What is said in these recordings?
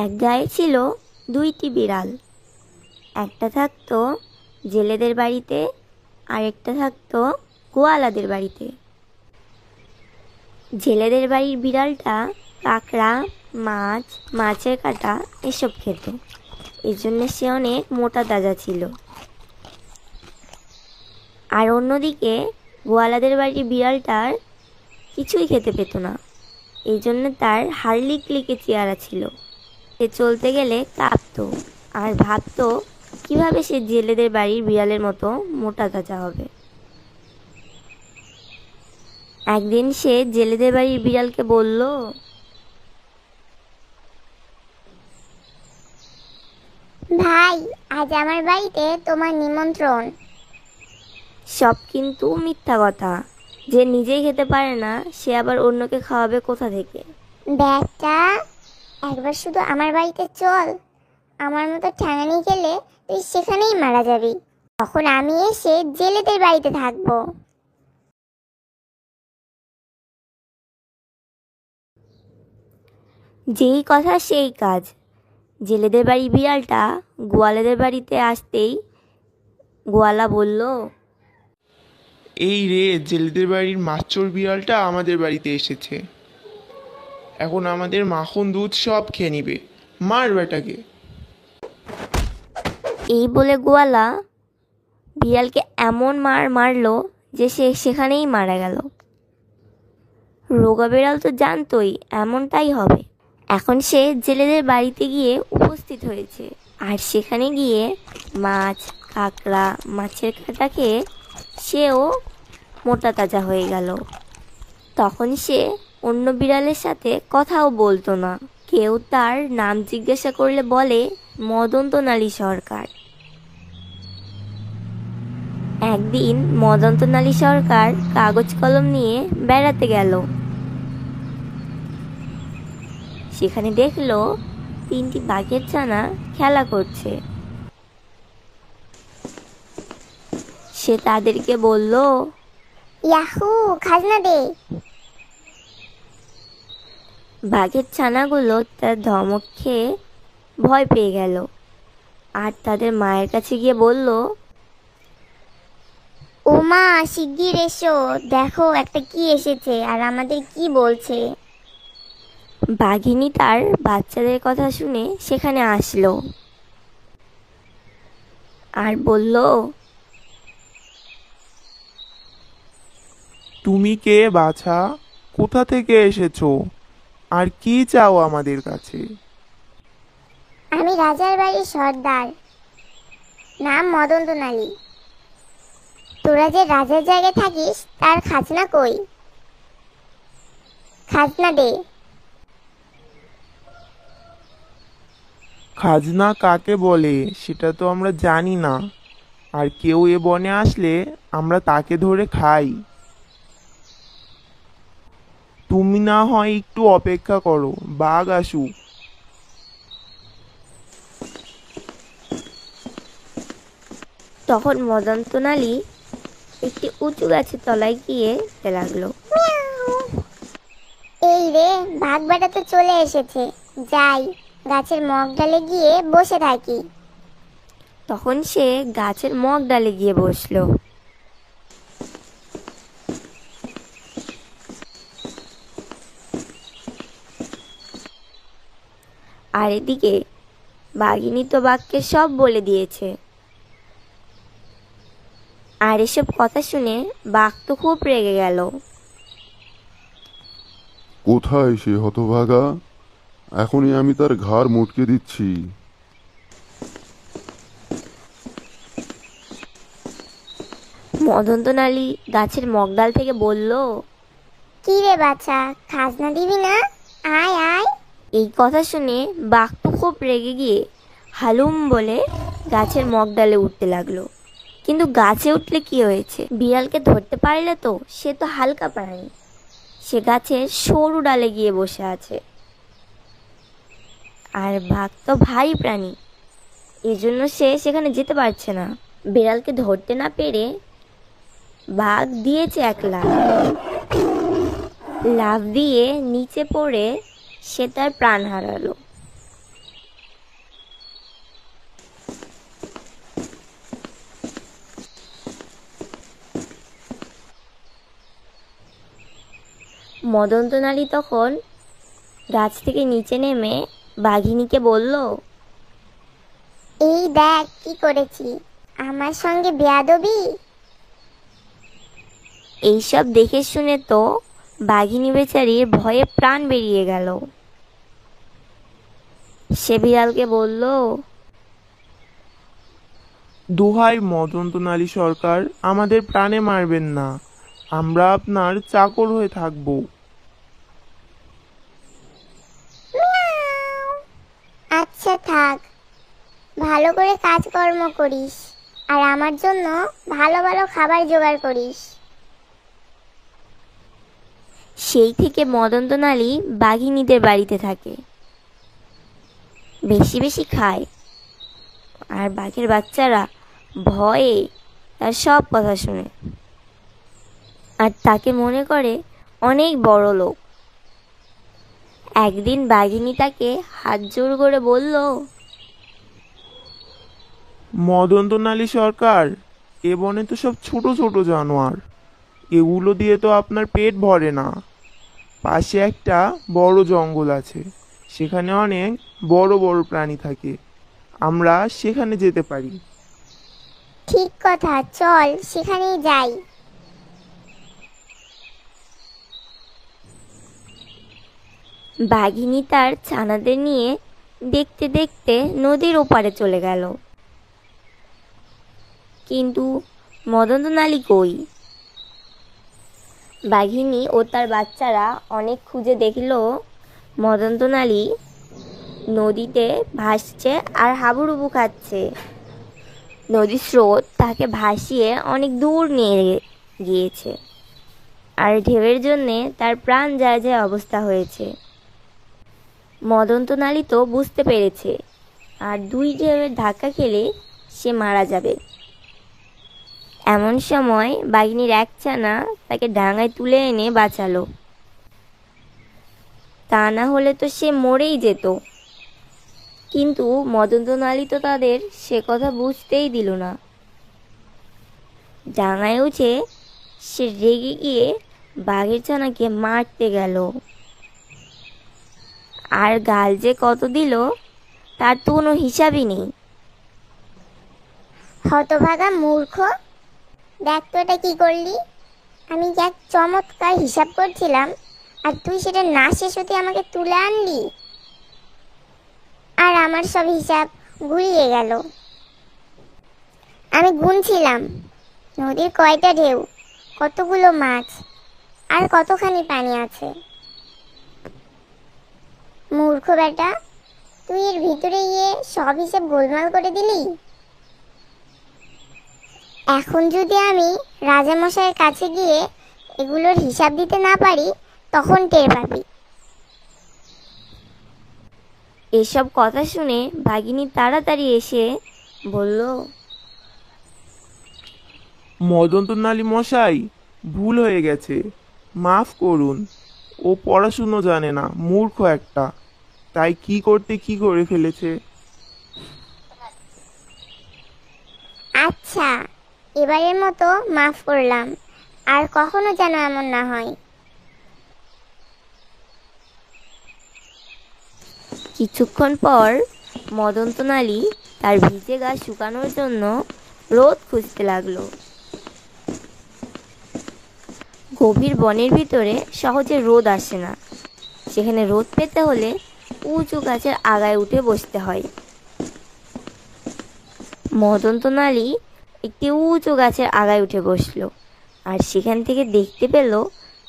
এক গায়ে ছিল দুইটি বিড়াল। একটা থাকতো জেলেদের বাড়িতে, আর একটা থাকতো গোয়ালাদের বাড়িতে। জেলেদের বাড়ির বিড়ালটা কাঁকড়া, মাছ, মাছের কাঁটা এসব খেত, এই জন্য সে অনেক মোটা তাজা ছিল। আর অন্যদিকে গোয়ালাদের বাড়ির বিড়ালটার কিছুই খেতে পেত না, এই জন্য তার হাড়লিকলিকে চেহারা ছিল। সে চলতে গেলে কাঁপতো আর ভাবতো কিভাবে সে জেলেদের বাড়ির বিড়ালের মতো মোটা তাজা হবে। একদিন সে জেলেদের বাড়ির বিড়ালকে বলল, ভাই, আজ আমার বাড়িতে তোমার নিমন্ত্রণ। সব কিন্তু মিথ্যা কথা। যে নিজেই খেতে পারে না সে আবার অন্যকে খাওয়াবে কোথা থেকে? ব্যাটা, একবার শুধু আমার বাড়িতে চল। আমার মতো ঠ্যাঙানি গেলে তুই সেখানেই মারা যাবি। তখন আমি এসে জেলেদের বাড়িতে থাকবো। যেই কথা সেই কাজ। জেলেদের বাড়ির বিড়ালটা গোয়ালাদের বাড়িতে আসতেই গোয়ালা বলল, এই রে, জেলেদের বাড়ির মাচ্চর বিড়ালটা আমাদের বাড়িতে এসেছে। এখন আমাদের মাখন দুধ সব খেয়ে নিবে। মার বেটাকে। এই বলে গোয়ালা বিড়ালকে এমন মার মারলো যে সে সেখানেই মারা গেল। রোগা বিড়াল তো জানতোই এমনটাই হবে। এখন সে জেলেদের বাড়িতে গিয়ে উপস্থিত হয়েছে, আর সেখানে গিয়ে মাছ, কাঁকড়া, মাছের কাঁটা খেয়ে সেও মোটা তাজা হয়ে গেল। তখন সে অন্য বিড়ালের সাথে কথাও বলতো না। কেউ তার নাম জিজ্ঞাসা করলে বলে মদনতনালী সরকার। একদিন মদনতনালী সরকার কাগজ কলম নিয়ে বেড়াতে গেল। সেখানে দেখলো 3টি বাঘের ছানা খেলা করছে। সে তাদেরকে বলল, ইয়াহু, খাজনা দে। বাঘের ছানাগুলো তার ধমক খেয়ে ভয় পেয়ে গেল, আর তাদের মায়ের কাছে গিয়ে বলল, ও মা, শিগগির এসো, দেখো একটা কি এসেছে আর আমাদের কি বলছে। বাঘিনী তার বাচ্চাদের কথা শুনে সেখানে আসলো আর বলল, তুমি কে বাছা? কোথা থেকে এসেছো? আর কি চাও আমাদের কাছে? আমি রাজার বাড়ির সর্দার, নাম মদনতনালী। তোরা যে রাজার জায়গায় থাকিস তার খাজনা কই? খাজনা দে। খাজনা কাকে বলে সেটা তো আমরা জানি না, আর কেউ এ বনে আসলে আমরা তাকে ধরে খাই। তুমি না হয় একটু অপেক্ষা করো, বাঘ আসুক। তখন মদনতনালী একটি উঁচু গাছের তলায় গিয়ে লাগলো। এই রে, বাঘ বেটা তো চলে এসেছে, যাই গাছের মগ ডালে গিয়ে বসে থাকি। তখন সে গাছের মগ ডালে গিয়ে বসলো। আর এদিকে বাঘিনী তো বাঘকে সব বলে দিয়েছে। আর এসব কথা শুনে বাঘ তো খুব রেগে গেল। কোথায় সে হতভাগা? এখনই আমি তার ঘাড় মুটকে দিচ্ছি। মদনতনালী গাছের মগডাল থেকে বলল, কি রে বাচ্চা, খাজনা দিবি না? আয় আয়। এই কথা শুনে বাঘ তো খুব রেগে গিয়ে হালুম বলে গাছের মগডালে উঠতে লাগলো। কিন্তু গাছে উঠলে কি হয়েছে, বিড়ালকে ধরতে পারলে তো সে তো হালকা প্রাণী, সে গাছের সরু ডালে গিয়ে বসে আছে। আর বাঘ তো ভারী প্রাণী, এজন্য সে সেখানে যেতে পারছে না। বিড়ালকে ধরতে না পেরে বাঘ দিয়েছে এক লাফ। লাফ দিয়ে নিচে পড়ে সে তার প্রাণ হারালো। মদনতনালী তখন গাছ থেকে নিচে নেমে বাঘিনীকে বলল, এই দেখ কি করেছি, আমার সঙ্গে বেয়াদবি। এইসব দেখে শুনে তো বাঘিনী বেচারির ভয়ে প্রাণ বেরিয়ে গেল। সে বিড়ালকে বলল, দোহাই মদনতনালী সরকার, আমাদের প্রাণে মারবেন না, আমরা আপনার চাকর হয়ে থাকবো। আচ্ছা থাক, ভালো করে কাজকর্ম করিস আর আমার জন্য ভালো ভালো খাবার জোগাড় করিস। সেই থেকে মদনতনালী বাঘিনীদের বাড়িতে থাকে, বেশি বেশি খায়, আর বাঘের বাচ্চারা ভয়ে তার সব কথা শুনে আর তাকে মনে করে অনেক বড় লোক। একদিন বাঘিনী তাকে হাত জোড় করে বলল, মদনতনালী সরকার, এ বনে তো সব ছোট ছোট জানোয়ার, এগুলো দিয়ে তো আপনার পেট ভরে না। পাশে একটা বড় জঙ্গল আছে, সেখানে অনেক বড় বড় প্রাণী থাকে, আমরা সেখানে যেতে পারি। ঠিক কথা, চল সেখানেই যাই। বাঘিনী তার ছানাদের নিয়ে দেখতে দেখতে নদীর ওপারে চলে গেল। কিন্তু মদনতনালী কই? বাঘিনী ও তার বাচ্চারা অনেক খুঁজে দেখল মদনতনালী নদীতে ভাসছে আর হাবুডুবু খাচ্ছে। নদীর স্রোত তাকে ভাসিয়ে অনেক দূর নিয়ে গিয়েছে, আর ঢেউয়ের জন্যে তার প্রাণ যায় যায় অবস্থা হয়েছে। মদনতনালী তো বুঝতে পেরেছে, আর 2 ঢেউয়ের ধাক্কা খেলে সে মারা যাবে। এমন সময় বাঘিনীর এক ছানা তাকে ডাঙায় তুলে এনে বাঁচালো, তা না হলে তো সে মরেই যেত। কিন্তু মদনতনালী তো তাদের সে কথা বুঝতেই দিল না। ডাঙায় উঠে সে রেগে গিয়ে বাঘের ছানাকে মারতে গেল, আর গাল যে কত দিল তার তো কোনো হিসাবই নেই। হতভাগা মূর্খ, দেখ তো এটা কি করলি। আমি কি এক চমৎকার হিসাব করছিলাম, আর তুই সেটা না শেষ হতে আমাকে তুলে আনলি, আর আমার সব হিসাব গুলিয়ে গেল। আমি গুনছিলাম নদীর কয়টা ঢেউ, কতগুলো মাছ, আর কতখানি পানি আছে। মূর্খ বেটা, তুই এর ভিতরে গিয়ে সব হিসাব গোলমাল করে দিলি। এখন যদি আমি রাজামশাইয়ের কাছে গিয়ে এগুলোর হিসাব দিতে না পারি, তখন টের পাবি। এসব কথা শুনে বাঘিনী তাড়াতাড়ি এসে বলল, মদনতনালী মশাই, ভুল হয়ে গেছে, মাফ করুন। ও পড়াশুনো জানে না, মূর্খ একটা, তাই কি করতে কি করে ফেলেছে। আচ্ছা, এবারের মতো মাফ করলাম, আর কখনো যেন এমন না হয়। কিছুক্ষণ পর মদনতনালী তার ভিজে গা শুকানোর জন্য রোদ খুঁজতে লাগলো। গভীর বনের ভিতরে সহজে রোদ আসে না, সেখানে রোদ পেতে হলে উঁচু গাছের আগায় উঠে বসতে হয়। মদনতনালী একটি উঁচু গাছের আগায় উঠে বসলো, আর সেখান থেকে দেখতে পেল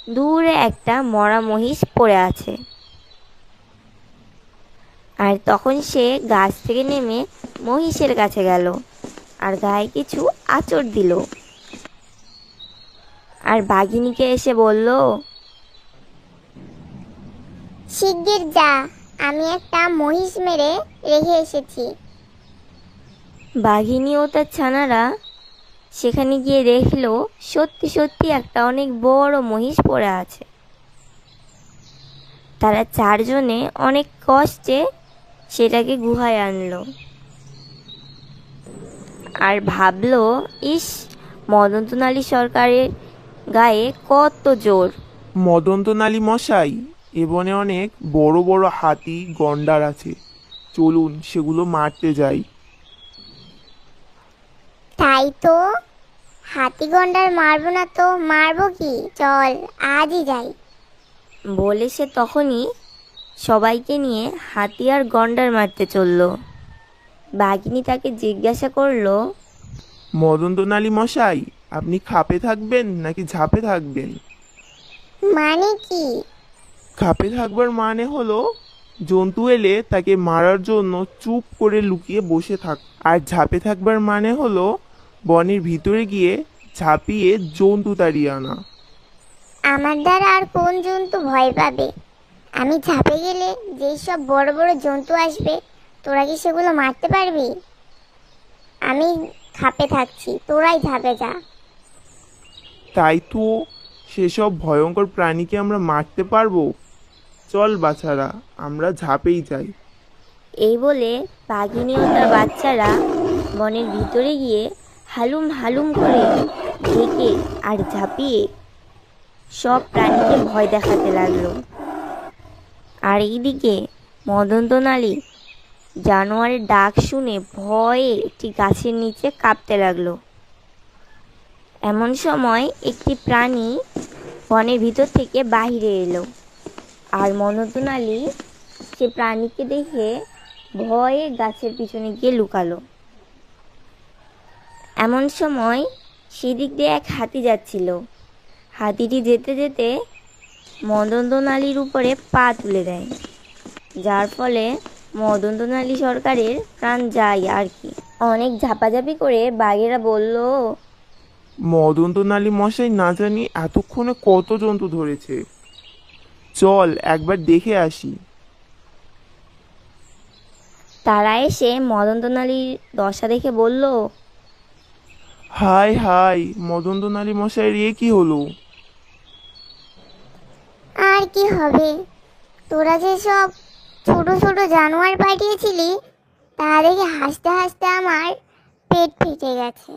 দূরে একটা মরা মহিষ পড়ে আছে। আর তখন সে গাছ থেকে নেমে মহিষের কাছে গেল আর গায়ে কিছু আঁচড় দিল, আর বাঘিনীকে এসে বলল, শিগগির যা, আমি একটা মহিষ মেরে রেখে এসেছি। বাঘিনী ও তার ছানারা সেখানে গিয়ে দেখলো সত্যি সত্যি একটা অনেক বড় মহিষ পড়ে আছে। তারা 4 জনে অনেক কষ্টে সেটাকে গুহায় আনলো, আর ভাবলো, ইস, মদনতনালী সরকারের গায়ে কত জোর, মদনতনালী মশাই, এ বনে অনেক বড় বড় হাতি গন্ডার আছে, চলুন সেগুলো মারতে যাই। তাই তো, হাতি গন্ডার মারবো না তো মারবো কি, চল আজই যাই। বলে সে তখনই সবাইকে নিয়ে হাতি আর গন্ডার মারতে চলল। বাঘিনী তাকে জিজ্ঞাসা করলো, মদনতনালী মশাই, আপনি খাপে থাকবেন নাকি ঝাঁপে থাকবেন? মানে কি? খাপে থাকবার মানে হলো জন্তু এলে তাকে মারার জন্য চুপ করে লুকিয়ে বসে থাক, আর ঝাঁপে থাকবার মানে হলো বনের ভিতরে গিয়ে ঝাঁপিয়ে জন্তু তাড়িয়ে আনা। আমার দ্বারা আর কোন জন্তু ভয় পাবে? আমি ঝাঁপে গেলে যেই সব বড় বড় জন্তু আসবে, তোরা কি সেগুলো মারতে পারবি? আমি খাপে থাকছি, তোরাই ঝাঁপে যা। তাই তো, সেসব ভয়ঙ্কর প্রাণীকে আমরা মারতে পারবো? চল বাছারা, আমরা ঝাঁপেই যাই। এই বলে বাঘিনী ও তার বাচ্চারা বনের ভিতরে গিয়ে হালুম হালুম করে ঢেকে আর ঝাঁপিয়ে সব প্রাণীকে ভয় দেখাতে লাগলো। আর এইদিকে মদনতনালী জানোয়ারের ডাক শুনে ভয়ে একটি গাছের নিচে কাঁপতে লাগলো। এমন সময় একটি প্রাণী বনের ভিতর থেকে বাহিরে এলো, আর মদনতনালী সে প্রাণীকে দেখে ভয়ে গাছের পিছনে গিয়ে লুকালো। এমন সময় সেদিক দিয়ে এক হাতি যাচ্ছিল। হাতিটি যেতে যেতে মদনতনালীর উপরে পা তুলে দেয়, যার ফলে মদনতনালী সরকারের প্রাণ যায় আর কি। অনেক ঝাপাঝাপি করে বাঘেরা বলল, মদনতনালী মশাই না জানি এতক্ষণে কত জন্তু ধরেছে, চল একবার দেখে আসি। তারা এসে মদনতনালীর দশা দেখে বলল, হাই হাই, মদনতনালী মশাইয়ের এ কি হলো? আর কি হবে, তোরা যে সব ছোট ছোট জানোয়ার পাঠিয়েছিলি, তা দেখে হাসতে হাসতে আমার পেট ফেটে গেছে।